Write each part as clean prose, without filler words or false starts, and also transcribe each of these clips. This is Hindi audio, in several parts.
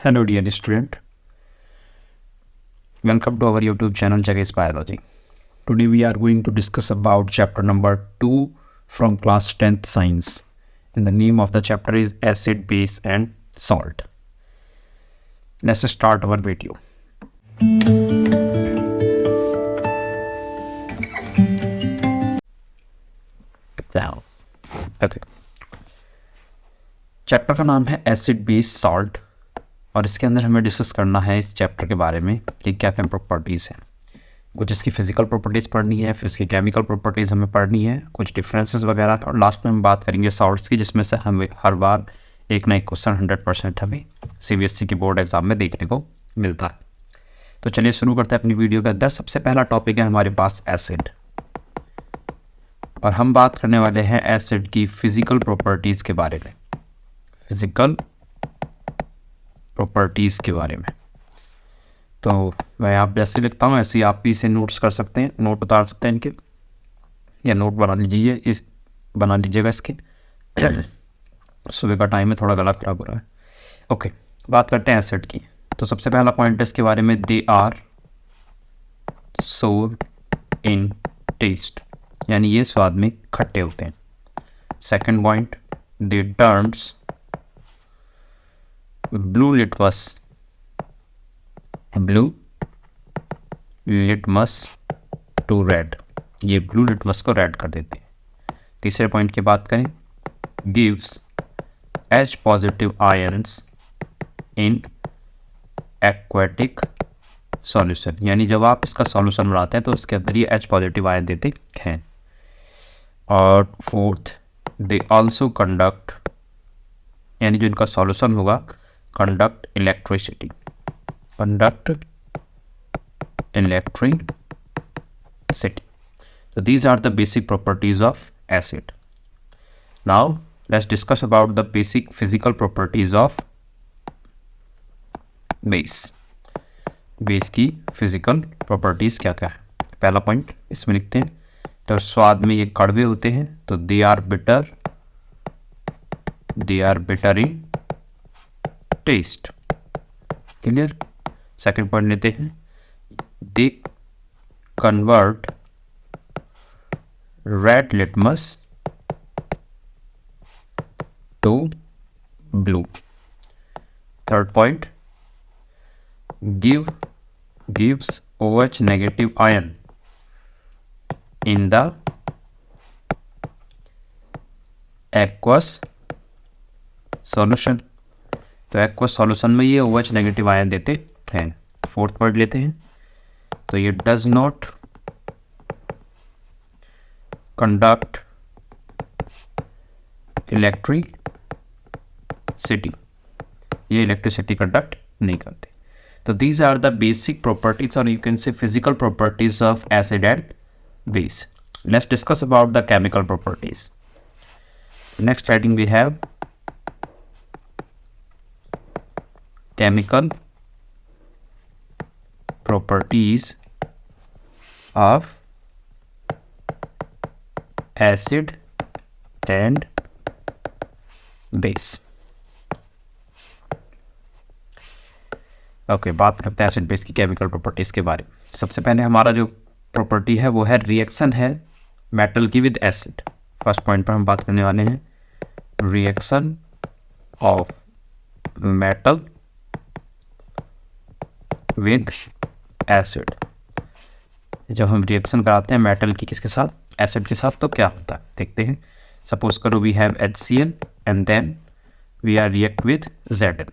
Hello dear student, welcome to our YouTube channel Jaggesh Biology. Today we are going to discuss about chapter number 2 from class 10th science, and the name of the chapter is acid, base and salt. Let's start our video. Now, okay. Chapter का नाम है एसिड बेस सॉल्ट और इसके अंदर हमें डिस्कस करना है इस चैप्टर के बारे में कि क्या क्या प्रॉपर्टीज़ हैं। कुछ इसकी फिजिकल प्रॉपर्टीज़ पढ़नी है, फिर इसकी केमिकल प्रॉपर्टीज़ हमें पढ़नी है, कुछ डिफरेंसेस वगैरह, और लास्ट में हम बात करेंगे सॉल्ट्स की, जिसमें से हमें हर बार एक ना एक क्वेश्चन 100% हमें CBSE की बोर्ड एग्जाम में देखने को मिलता है। तो चलिए शुरू करते हैं अपनी वीडियो के अंदर। सबसे पहला टॉपिक है हमारे पास एसिड, और हम बात करने वाले हैं एसिड की फिजिकल प्रॉपर्टीज़ के बारे में, फिजिकल प्रॉपर्टीज़ के बारे में। तो मैं आप जैसे लिखता हूँ ऐसे ही आप भी इसे नोट्स कर सकते हैं, नोट उतार सकते हैं इनके, या नोट बना लीजिएगा इसके। सुबह का टाइम है, थोड़ा गला खराब हो रहा है। ओके, बात करते हैं एसिड की। तो सबसे पहला पॉइंट है इसके बारे में, दे आर सोर इन टेस्ट, यानी ये स्वाद में खट्टे होते हैं। Second point, they turns blue litmus to red, ये ब्लू लिटमस को रेड कर देते हैं। तीसरे पॉइंट की बात करें, gives H positive ions in aquatic solution, यानी जब आप इसका सॉल्यूशन बनाते हैं तो इसके अंदर ये H पॉजिटिव आयन देते हैं। और फोर्थ, दे ऑल्सो कंडक्ट, यानी जो इनका सॉल्यूशन होगा conduct electricity, So these are the basic properties of acid. Now let's discuss about the basic physical properties of base. Base की फिजिकल प्रॉपर्टीज क्या क्या है। पहला पॉइंट इसमें लिखते हैं, तो स्वाद में ये कड़वे होते हैं, तो they are bitter in taste. Clear. Second point लेते हैं, they convert red litmus to blue. Third point, gives OH negative ion in the aqueous solution, तो एक्वस सॉल्यूशन में ये OH नेगेटिव आयन देते हैं। फोर्थ पॉइंट लेते हैं, तो ये डज नॉट कंडक्ट इलेक्ट्रिसिटी, ये इलेक्ट्रिसिटी कंडक्ट नहीं करते। तो these are the basic properties, or you can say physical properties of acid and base. Let's discuss about the chemical properties. Next heading we have chemical properties of acid and base. Okay, बात करते हैं एसिड बेस की केमिकल प्रॉपर्टीज़ के बारे में। सबसे पहले हमारा जो प्रॉपर्टी है वो है रिएक्शन है मेटल की विद एसिड। फर्स्ट पॉइंट पर हम बात करने वाले हैं reaction of metal with acid. जब हम रिएक्शन कराते हैं मेटल की किसके साथ, एसिड के साथ, तो क्या होता है देखते हैं। सपोज करो we have HCl and then we are react with Zn।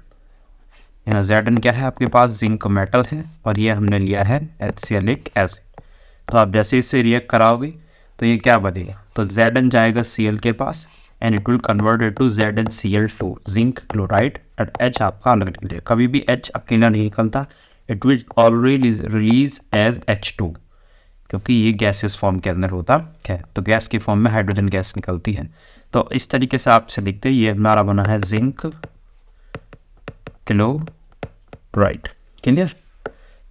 यहाँ Zn क्या है आपके पास, जिंक मेटल है, और ये हमने लिया है HCl एसिड। तो आप जैसे इससे रिएक्ट कराओगे तो ये क्या बनेगा, तो Zn जाएगा Cl के पास and it will convert it to ZnCl2, zinc chloride, and H आपका अलग निकलेगा। कभी भी H अकेला नहीं निकलता, it will already release as H2, क्योंकि ये गैसेस फॉर्म के अंदर होता है। तो गैस की फॉर्म में हाइड्रोजन गैस निकलती है। तो इस तरीके से आप से लिखते हैं, ये हमारा बना है जिंक क्लोराइड। क्लियर।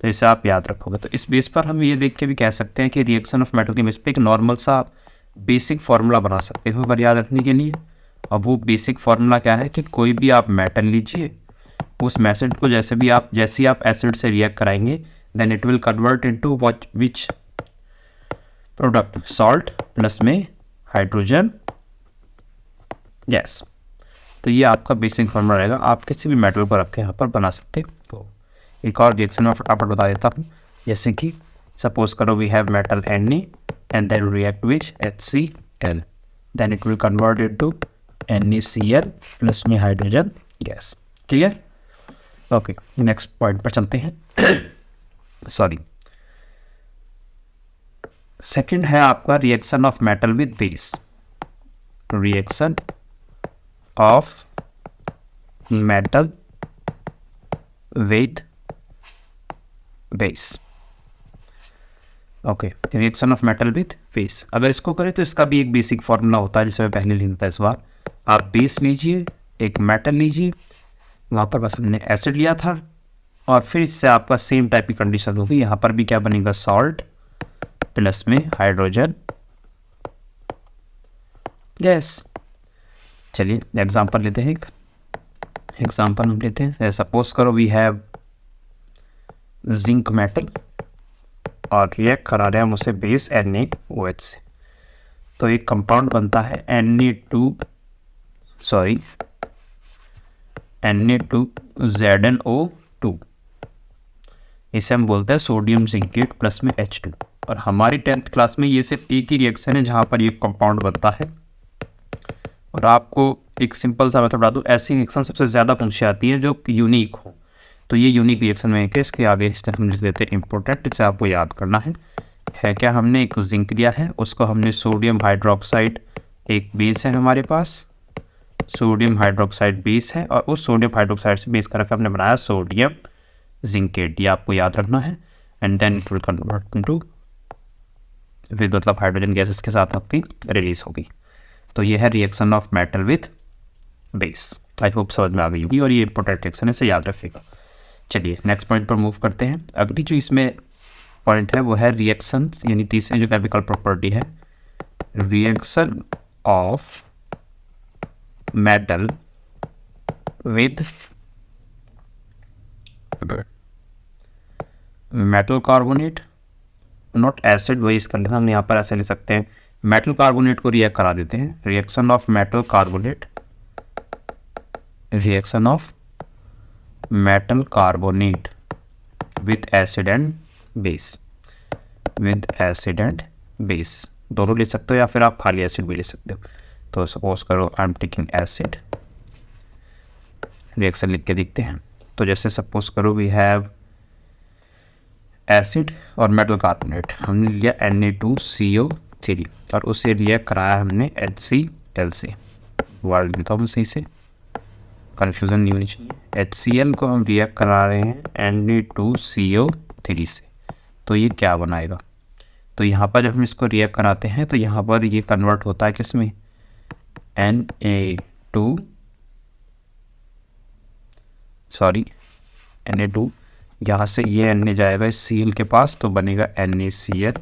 तो इसे आप याद रखोगे। तो इस बेस पर हम ये देख के भी कह सकते हैं कि रिएक्शन ऑफ मेटल के बेस पे एक नॉर्मल सा बेसिक फार्मूला बना सकते हो अगर याद रखने के लिए। और वो बेसिक फार्मूला क्या है कि कोई भी आप मेटल लीजिए उस मैसेज को जैसे ही आप एसिड से रिएक्ट कराएंगे, then it will convert into which product, salt plus में हाइड्रोजन गैस। तो ये आपका बेसिक फॉर्मूला रहेगा, आप किसी भी मेटल को रख के यहाँ पर बना सकते हो। एक और रिएक्शन में फटाफट बता देता हूँ, जैसे कि सपोज करो we have metal Na and then react with HCl, then it will convert into NaCl plus में hydrogen gas. Clear? Okay, next point पर चलते हैं। सॉरी, सेकंड है आपका reaction of metal with base. Reaction of metal with base. Okay, reaction of metal with base अगर इसको करें तो इसका भी एक बेसिक फॉर्मूला होता है जिसे मैं पहले लिखता था। इस बार आप बेस लीजिए, एक मेटल लीजिए, वहाँ पर बस हमने एसिड लिया था और फिर इससे आपका सेम टाइप की कंडीशन होगी। यहाँ पर भी क्या बनेगा, सॉल्ट प्लस में हाइड्रोजन गैस। चलिए एग्जांपल लेते हैं। एक एग्जांपल हम लेते हैं, सपोज करो वी हैव जिंक मेटल और रिएक्ट करा रहे हैं हम उसे बेस NaOH से, तो एक कंपाउंड बनता है Na2ZnO2। इसे हम बोलते हैं सोडियम जिंकेट प्लस में H2। और हमारी 10th क्लास में ये सिर्फ एक ही रिएक्शन है जहाँ पर ये कंपाउंड बनता है। और आपको एक सिंपल सा मेथड बता दूँ, ऐसी रिएक्शन सबसे ज़्यादा पूछी आती है जो यूनिक हो। तो ये यूनिक रिएक्शन में है, इसके आगे इस तरह हम लिख देते हैं इंपॉर्टेंट, इसे आपको याद करना है क्या, हमने एक जिंक लिया है, उसको हमने सोडियम हाइड्रोक्साइड, एक बेस है हमारे पास, सोडियम हाइड्रोक्साइड बेस है, और उस सोडियम हाइड्रोक्साइड से बेस करके हमने बनाया सोडियम जिंकेट। ये आपको याद रखना है। And then it will convert into, फिर मतलब हाइड्रोजन गैसेस के साथ आपकी रिलीज होगी। तो ये है reaction of metal with base. I hope समझ में आ गई होगी और ये इंपॉर्टेंट रिएक्शन है, इसे याद रखिएगा। चलिए नेक्स्ट पॉइंट पर मूव करते हैं। अगली जो इसमें पॉइंट है वो है रिएक्शन, यानी तीसरी जो केमिकल प्रॉपर्टी है, reaction of metal with metal carbonate, not acid, वही इसका लिखना हम यहाँ पर ऐसे लिख सकते हैं, मेटल कार्बोनेट को रिएक्ट करा देते हैं। Reaction of metal carbonate, reaction of metal carbonate with acid and base, with acid and base दोनों ले सकते हो, या फिर आप खाली एसिड भी ले सकते हो। तो सपोज करो I am taking acid, reaction लिख के देखते हैं। तो जैसे सपोज करो वी हैव एसिड और मेटल कार्बोनेट, हमने लिया Na2CO3 और उससे रिएक्ट कराया हमने HCl से। वर्ड लिखता हूँ सही से, कन्फ्यूज़न नहीं होनी चाहिए। HCl को हम रिएक्ट करा रहे हैं Na2CO3 से, तो ये क्या बनाएगा, तो यहाँ पर जब हम इसको रिएक्ट कराते हैं तो यहाँ पर ये कन्वर्ट होता है किस में, Na2, यहाँ से ये Na जाएगा इस Cl के पास, तो बनेगा NaCl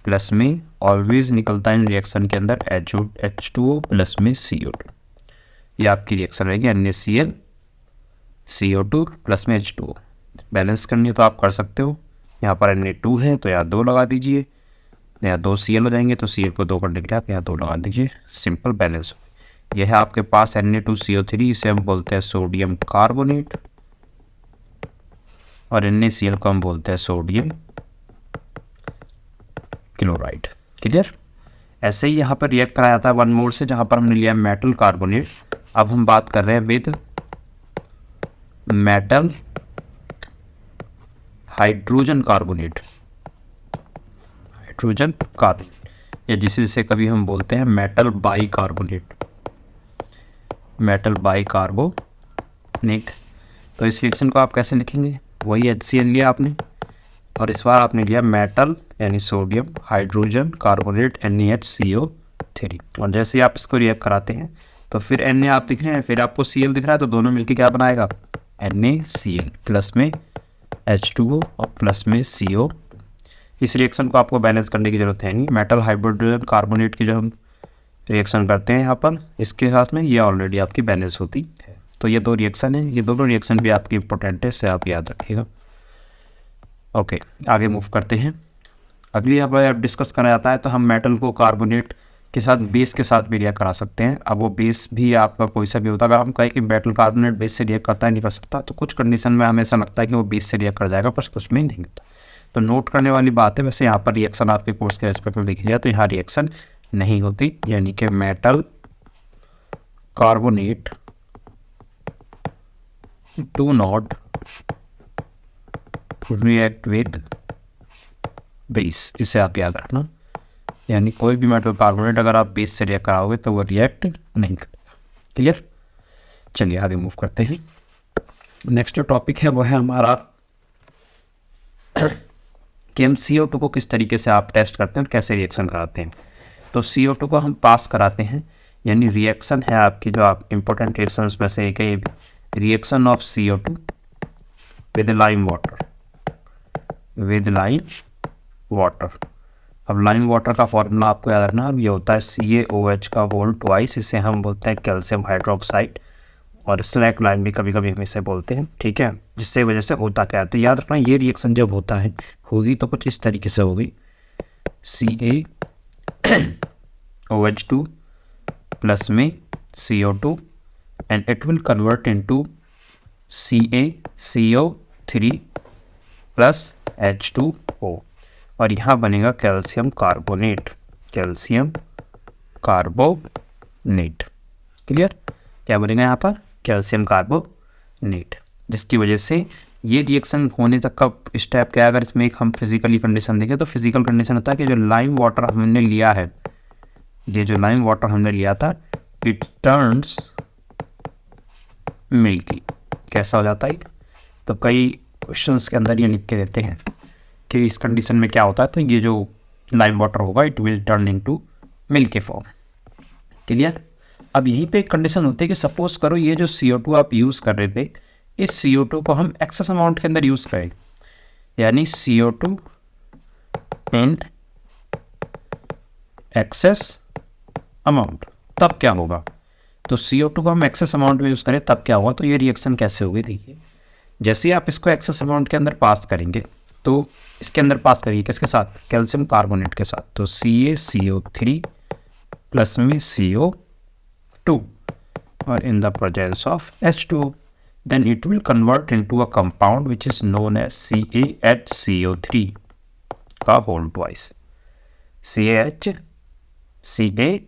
प्लस में, ऑलवेज निकलता है इन रिएक्शन के अंदर H2O प्लस में CO2। ये आपकी रिएक्शन रहेगी NaCl CO2 प्लस में H2O। बैलेंस करनी है तो आप कर सकते हो, यहाँ पर Na2 है तो यहाँ 2 लगा दीजिए, यहाँ 2 Cl हो जाएंगे तो Cl को 2 करने के लिए आप यहाँ 2 लगा दीजिए, सिंपल बैलेंस हो। यह है आपके पास Na2CO3, इसे हम बोलते हैं सोडियम कार्बोनेट, और NaCl को हम बोलते हैं सोडियम क्लोराइड। क्लियर? ऐसे ही यहाँ पर रिएक्ट कराया था वन मोर से, जहाँ पर हमने लिया मेटल कार्बोनेट। अब हम बात कर रहे हैं with metal hydrogen carbonate, hydrogen carbonate, या जिसे कभी हम बोलते हैं metal by carbonate, metal by carbonate. तो इस रिएक्शन को आप कैसे लिखेंगे, वही HCl लिया आपने और इस बार आपने लिया मेटल यानी सोडियम हाइड्रोजन कार्बोनेट NaHCO3, और जैसे आप इसको रिएक्ट कराते हैं तो फिर Na आप दिख रहे हैं, फिर आपको Cl दिख रहा है, तो दोनों मिलके क्या बनाएगा, NaCl प्लस में H2O और प्लस में CO। इस रिएक्शन को आपको बैलेंस करने की ज़रूरत है नहीं। मेटल हाइड्रोजन कार्बोनेट की जो हम रिएक्शन करते हैं यहाँ पर, इसके साथ में ये ऑलरेडी आपकी बैलेंस होती है। तो ये 2 रिएक्शन है, ये दोनों रिएक्शन भी आपकी इंपॉर्टेंट है, इसे आप याद रखिएगा। ओके, आगे मूव करते हैं। अगली अब डिस्कस करा जाता है तो हम मेटल को कार्बोनेट के साथ बेस के साथ भी रिएक्ट करा सकते हैं। अब वो बेस भी आपका कोई सा भी होता है, अगर हम कहें कि मेटल कार्बोनेट बेस से रिएक्ट करता है नहीं कर सकता, तो कुछ कंडीशन में हमें ऐसा लगता है कि वो बेस से रिएक्ट कर जाएगा, पर कुछ में नहीं होता। तो नोट करने वाली बात है। वैसे यहाँ पर रिएक्शन आपके कोर्स के रेस्पेक्ट में देखी जाए तो यहाँ रिएक्शन नहीं होती, यानी कि metal carbonate do not react with base, इसे आप याद रखना। यानी कोई भी मेटल कार्बोनेट अगर आप बेस से रिएक्ट कराओगे तो वो रिएक्ट नहीं करेगा। क्लियर? चलिए आगे मूव करते हैं। नेक्स्ट जो टॉपिक है वो है हमारा कि हम CO2 को किस तरीके से आप टेस्ट करते हैं और कैसे रिएक्शन कराते हैं। तो CO2 को हम पास कराते हैं, यानी रिएक्शन है आपकी जो आप इंपॉर्टेंट रिएक्शंस में से एक है reaction of CO2 with lime water, with lime water. अब लाइम वाटर का फॉर्मूला आपको याद रखना, ये होता है CaOH का होल ट्वाइस, इसे हम बोलते हैं कैल्शियम हाइड्रोक्साइड, और स्लैक लाइन भी कभी कभी हम इसे बोलते हैं। ठीक है, जिससे वजह से होता क्या है, तो याद रखना ये रिएक्शन जब होता है होगी तो कुछ इस तरीके से होगी, CaOH2 प्लस में CO2 and it will convert into CaCO3 plus H2O, और यहाँ बनेगा calcium carbonate, calcium carbonate. Clear? क्या बनेगा यहाँ पर? कैल्शियम कार्बोनेट, जिसकी वजह से ये रिएक्शन होने तक का स्टेप क्या है, अगर इसमें एक हम फिजिकली कंडीशन देखें तो फिजिकल कंडीशन होता है कि जो लाइम वाटर हमने लिया है, ये जो लाइम वाटर हमने लिया था, इट टर्न्स मिल्की। कैसा हो जाता है? तो कई क्वेश्चंस के अंदर ये लिख के देते हैं कि इस कंडीशन में क्या होता है, तो ये जो लाइम वाटर होगा it will turn into milk form. Clear? अब यहीं पे एक कंडीशन होती है कि सपोज करो ये जो CO2 आप यूज़ कर रहे थे, इस CO2 को हम एक्सेस अमाउंट के अंदर यूज़ करें, यानी CO2 एंड एक्सेस अमाउंट, तब क्या होगा? तो CO2 को हम एक्सेस अमाउंट में यूज़ करें तब क्या होगा? तो ये रिएक्शन कैसे होगी देखिए, जैसे आप इसको एक्सेस अमाउंट के अंदर पास करेंगे तो इसके अंदर पास करिए किसके साथ? कैल्शियम कार्बोनेट के साथ। तो CaCO3 प्लस में CO2 और in the presence of H2, then it will convert into a compound which is known as CaHCO3 का होल ट्वाइस, CaHCA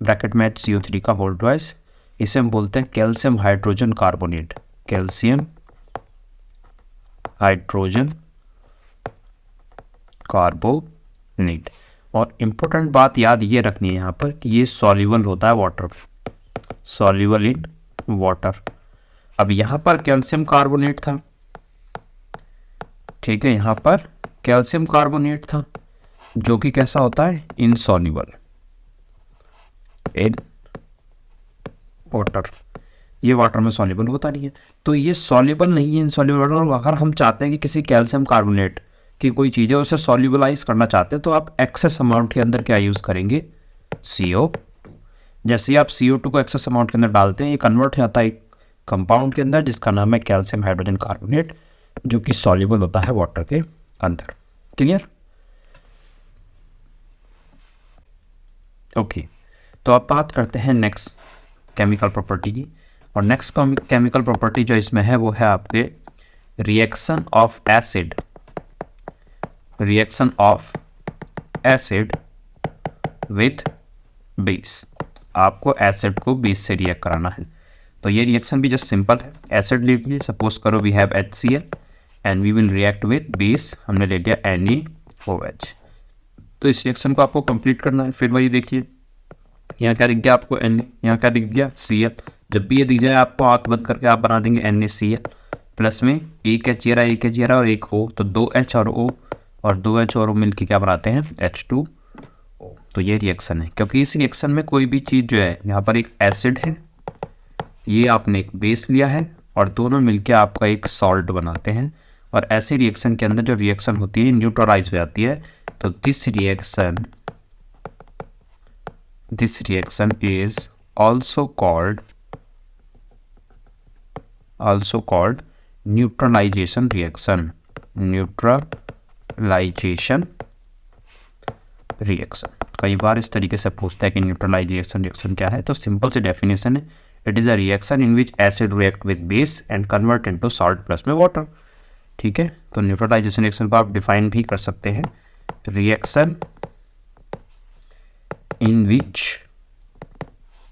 ब्रैकेट में HCO3 का होल ट्वाइस, इसे हम बोलते हैं calcium hydrogen carbonate, calcium hydrogen carbonate. और इम्पोर्टेंट बात याद ये रखनी है यहाँ पर कि ये सॉल्युबल होता है वाटर, सॉल्युबल इन वाटर। अब यहाँ पर कैल्शियम कार्बोनेट था, ठीक है, यहाँ पर कैल्शियम कार्बोनेट था जो कि कैसा होता है? इनसॉल्युबल इन वाटर, ये वाटर में सॉल्युबल होता नहीं है। तो ये सॉल्युबल नहीं है, इनसॉल्युबल। और अगर हम चाहते हैं कि किसी कैल्शियम कार्बोनेट की कोई चीज़ है उसे सॉल्युबलाइज करना चाहते हैं तो आप एक्सेस अमाउंट के अंदर क्या यूज़ करेंगे? CO2। जैसे ही आप CO2 को एक्सेस अमाउंट के अंदर डालते हैं, ये कन्वर्ट हो जाता है कंपाउंड के अंदर जिसका नाम है कैल्शियम हाइड्रोजन कार्बोनेट, जो कि सॉल्युबल होता है वाटर के अंदर। क्लियर? ओके, तो अब बात करते हैं नेक्स्ट केमिकल प्रॉपर्टी की। और नेक्स्ट केमिकल प्रॉपर्टी जो इसमें है वो है आपके reaction of acid, reaction of acid with base. आपको एसिड को बेस से रिएक्ट कराना है, तो ये रिएक्शन भी जस्ट सिंपल है। एसिड ले लीजिए, सपोज करो we have HCl and we will react with base, हमने ले लिया NaOH। तो इस रिएक्शन को आपको कंप्लीट करना है। फिर वही देखिए, यहाँ क्या दिख गया आपको? Na, यहाँ क्या दिख गया? Cl। जब भी ये दिख जाए आपको आँख बंद करके आप बना देंगे NaCl प्लस में एक H रहा और एक O, तो 2H और O, और 2H और O मिलकर क्या बनाते हैं? H2O। तो ये रिएक्शन है, क्योंकि इस रिएक्शन में कोई भी चीज़ जो है, यहाँ पर एक एसिड है, ये आपने एक बेस लिया है, और दोनों मिलके आपका एक सॉल्ट बनाते हैं। और ऐसे रिएक्शन के अंदर जो रिएक्शन होती है न्यूट्रलाइज हो जाती है। तो this reaction is also called also called neutralization reaction. Neutralization reaction कई बार इस तरीके से पूछता है कि न्यूट्रलाइजेशन रिएक्शन क्या है, तो सिंपल सी डेफिनेशन है, it is a reaction in which acid react with base and convert into salt plus में वाटर। ठीक है, तो न्यूट्रलाइजेशन रिएक्शन को आप डिफाइन भी कर सकते हैं, रिएक्शन इन विच,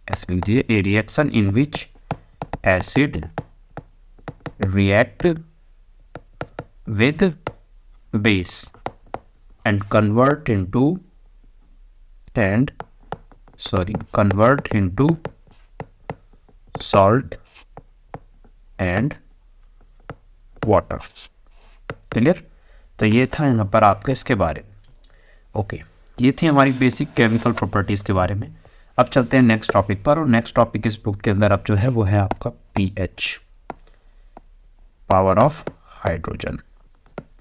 ऐसे लीजिए, ए reaction in which acid react with base and convert into salt and water। Clear? तो ये था यहाँ पर आपका इसके बारे में। ओके, ये थी हमारी बेसिक केमिकल प्रॉपर्टीज़ के बारे में। अब चलते हैं नेक्स्ट टॉपिक पर, और नेक्स्ट टॉपिक इस बुक के अंदर अब जो है वो है आपका pH, power of hydrogen.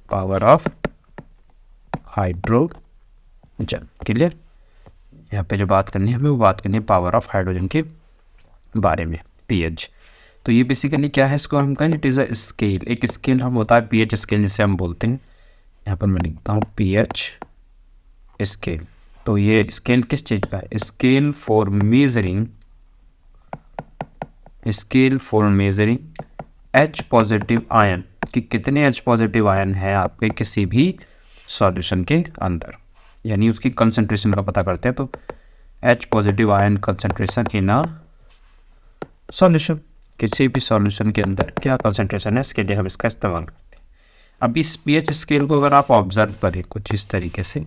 Power of hydrogen, clear? यहाँ पे जो बात करनी है हमें वो बात करनी है पावर ऑफ हाइड्रोजन के बारे में, pH। तो ये बेसिकली क्या है, इसको हम कहें इट इज़ अ स्केल, एक स्केल हम होता है pH स्केल जिसे हम बोलते हैं। यहाँ पर मैं लिखता हूँ pH स्केल। तो ये स्केल किस चीज़ का है, scale for measuring H positive ion, कि कितने H पॉजिटिव आयन है आपके किसी भी सॉल्यूशन के अंदर, यानी उसकी कंसंट्रेशन का पता करते हैं। तो H positive ion concentration in a solution, किसी भी सॉल्यूशन के अंदर क्या कंसंट्रेशन है, इसके लिए हम इसका इस्तेमाल करते हैं। अब इस pH स्केल को अगर आप ऑब्जर्व करें कुछ इस तरीके से,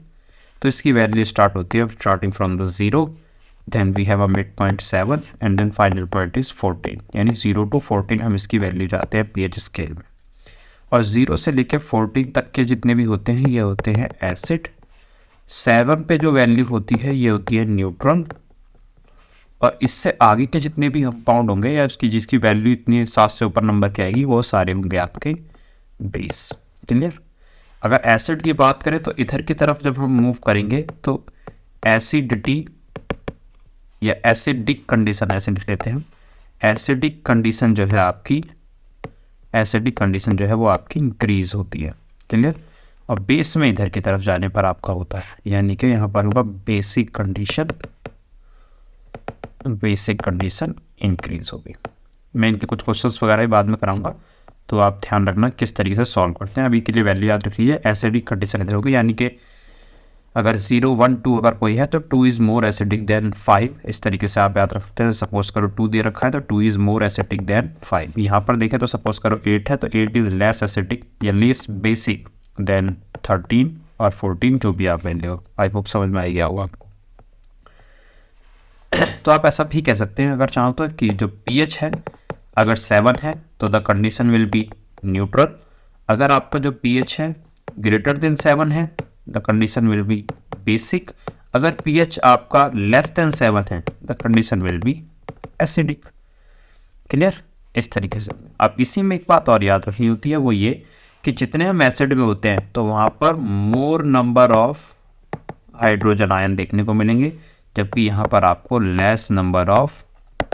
तो इसकी वैल्यू स्टार्ट होती है starting from the 0, then we have a mid point 7 and then final point is 14, यानी 0 to 14 हम इसकी वैल्यू जाते हैं pH स्केल में। और 0 से लेकर 14 तक के जितने भी होते हैं ये होते हैं एसिड। 7 पे जो वैल्यू होती है ये होती है न्यूट्रॉन, और इससे आगे के जितने भी कंपाउंड होंगे या उसकी जिसकी वैल्यू इतनी 7 से ऊपर नंबर की आएगी वो सारे होंगे आपके बेस। क्लियर? अगर एसिड की बात करें तो इधर की तरफ जब हम मूव करेंगे तो एसिडिटी या एसिडिक कंडीशन, ऐसे लिख लेते हैं, एसिडिक कंडीशन जो है आपकी, एसिडिक कंडीशन जो है वो आपकी इंक्रीज होती है। क्लियर? और बेस में इधर की तरफ जाने पर आपका होता है, यानी कि यहाँ पर होगा बेसिक कंडीशन इंक्रीज होगी। मैं इनके कुछ क्वेश्चंस वगैरह बाद में कराऊंगा, तो आप ध्यान रखना किस तरीके से सॉल्व करते हैं। अभी के लिए वैल्यू याद रखिए, एसिडिक कंडीशन इधर होगी, यानी कि अगर 0, 1, 2 अगर कोई है तो 2 इज़ मोर एसिडिक देन 5, इस तरीके से आप याद रखते हैं। सपोज करो 2 दे रखा है तो 2 इज़ मोर एसिडिक देन 5। यहाँ पर देखें तो सपोज करो 8 है तो 8 इज़ लेस एसिडिक या लेस बेसिक देन 13 और 14, जो भी आप ले हो। आई होप समझ में आ गया होगा आपको। तो आप ऐसा भी कह सकते हैं अगर चाहो तो कि जो pH है अगर 7 है तो the condition will be neutral. अगर आपका जो pH है ग्रेटर देन 7 है the condition will be basic. अगर pH आपका लेस देन 7 है the condition will be acidic. Clear? इस तरीके से। अब इसी में एक बात और याद रखनी होती है, वो ये कि जितने हम एसिड में होते हैं तो वहाँ पर मोर नंबर ऑफ हाइड्रोजन आयन देखने को मिलेंगे, जबकि यहाँ पर आपको less number of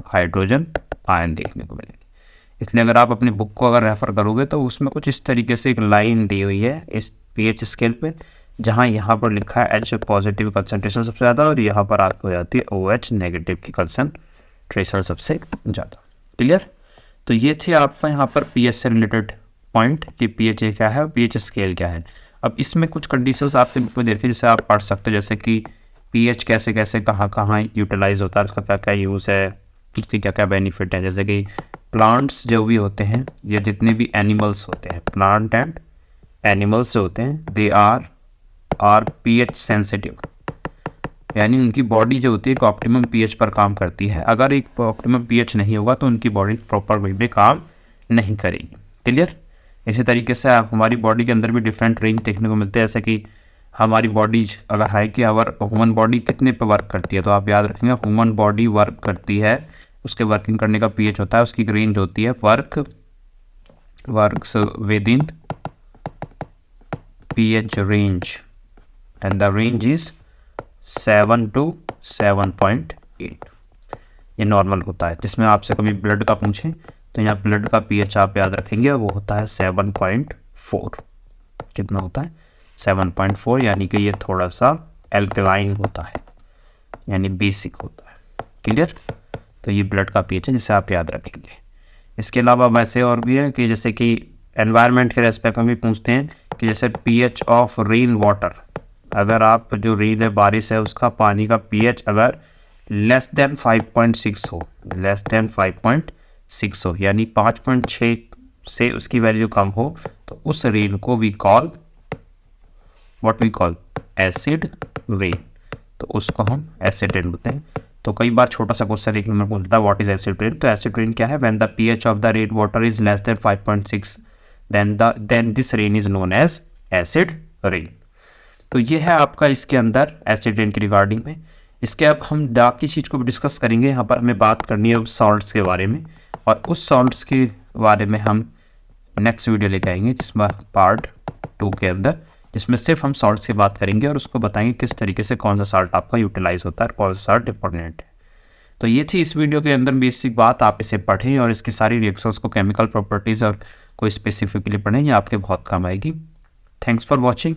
hydrogen ion देखने को मिलेंगे। इसलिए अगर आप अपनी बुक को अगर रेफर करोगे तो उसमें कुछ इस तरीके से एक लाइन दी हुई है इस pH स्केल पे, जहाँ यहाँ पर लिखा है H पॉजिटिव कंसनट्रेशन सबसे ज़्यादा और यहाँ पर आपको जाती है OH नेगेटिव की कंसनट्रेशन सबसे ज़्यादा। क्लियर? तो ये थे आपका यहाँ पर pH से रिलेटेड पॉइंट कि pH क्या है और pH स्केल क्या है। अब इसमें कुछ कंडीशंस आपके बुक में देखिए जिसे आप पढ़ सकते हो, जैसे कि pH कैसे कैसे कहाँ कहाँ यूटिलाइज होता है, उसका क्या क्या यूज़ है, इसके क्या क्या बेनिफिट है। जैसे कि प्लांट्स जो भी होते हैं या जितने भी एनिमल्स होते हैं, प्लांट एंड एनिमल्स जो होते हैं, दे आर pH सेंसिटिव, यानी उनकी बॉडी जो होती है एक ऑप्टिमम pH पर काम करती है। अगर एक ऑप्टिमम pH नहीं होगा तो उनकी बॉडी प्रॉपर वे में काम नहीं करेगी। क्लियर? इसी तरीके से हमारी बॉडी के अंदर भी डिफरेंट रेंज देखने को मिलते हैं, जैसे कि हमारी बॉडी अगर है कि अगर ह्यूमन बॉडी कितने पे वर्क करती है, तो आप याद रखेंगे ह्यूमन बॉडी वर्क करती है, उसके वर्किंग करने का pH होता है, उसकी रेंज होती है works with in pH range and the range is 7 to 7.8। ये नॉर्मल होता है, जिसमें आपसे कभी ब्लड का पूछें तो यहाँ ब्लड का pH आप याद रखेंगे वो होता है 7.4। कितना होता है? 7.4, यानी कि ये थोड़ा सा एल्कलाइन होता है, यानी बेसिक होता है। क्लियर? तो ये ब्लड का pH है जिसे आप याद रखेंगे। इसके अलावा वैसे और भी है कि जैसे कि एनवायरनमेंट के रेस्पेक्ट में भी पूछते हैं कि जैसे pH ऑफ रेन वाटर, अगर आप जो रेन है, बारिश है, उसका पानी का pH अगर लेस देन 5.6 हो, लेस देन 5.6 हो, यानी 5.6 से उसकी वैल्यू कम हो, तो उस रेन को we call what we call acid rain. तो उसको हम एसिड रेन बोलते हैं। तो कई बार छोटा सा क्वेश्चन एक नंबर पूछता है व्हाट इज एसिड रेन। तो एसिड रेन क्या है? When the pH of the rain water is less than 5.6 then this rain is known as acid rain. तो ये है आपका इसके अंदर एसिड रेन के रिगार्डिंग में। इसके अब हम बाकी चीज़ को भी डिस्कस करेंगे। यहाँ पर हमें बात करनी है सॉल्ट्स के बारे में, और उस सॉल्ट्स के बारे में हम नेक्स्ट वीडियो लेके आएंगे, जिसमें पार्ट 2 के अंदर, जिसमें सिर्फ हम सॉल्ट्स की बात करेंगे और उसको बताएंगे किस तरीके से कौन सा सॉल्ट आपका यूटिलाइज होता है, कौन सा सॉल्ट इंपॉर्टेंट है। तो ये थी इस वीडियो के अंदर बेसिक बात। आप इसे पढ़ें और इसकी सारी रिएक्शंस को, केमिकल प्रॉपर्टीज़ और कोई स्पेसिफिकली पढ़ें, ये आपके बहुत काम आएगी। Thanks for watching.